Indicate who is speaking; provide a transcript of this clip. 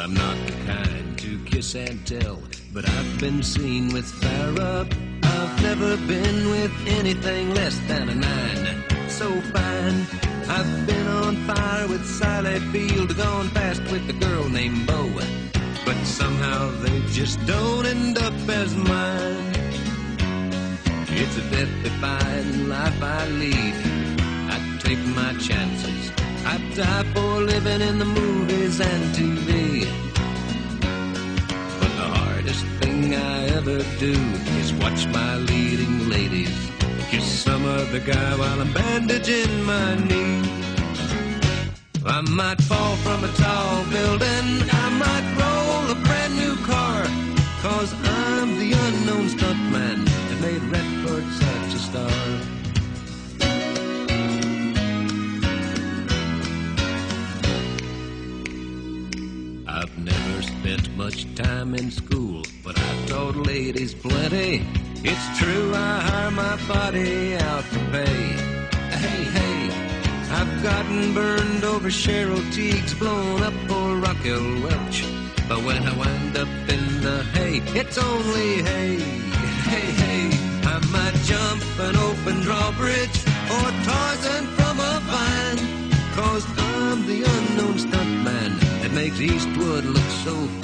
Speaker 1: I'm not the kind to kiss and tell, but I've been seen with Farrah. I've never been with anything less than a 9. So fine. I've been on fire with Sally Field, gone fast with a girl named Bo, but somehow they just don't end up as mine. It's a death-defying life I lead. I take my chances. I die for living in the movies and TV. But the hardest thing I ever do is watch my leading ladies kiss some other guy while I'm bandaging my knee. I might fall from a tall building, I might roll a brand new car, 'cause I'm the unknown stuntman that made Redford such a star. I've never spent much time in school, but I've taught ladies plenty. It's true, I hire my body out to pay. Hey, hey, I've gotten burned over Cheryl Teague's, blown up for Raquel Welch. But when I wind up in the hay, it's only hay. Hey, hey, I might jump an open drawbridge or Tarzan from a vine, 'cause I'm the unknown stuntman that makes Eastwood look so fine.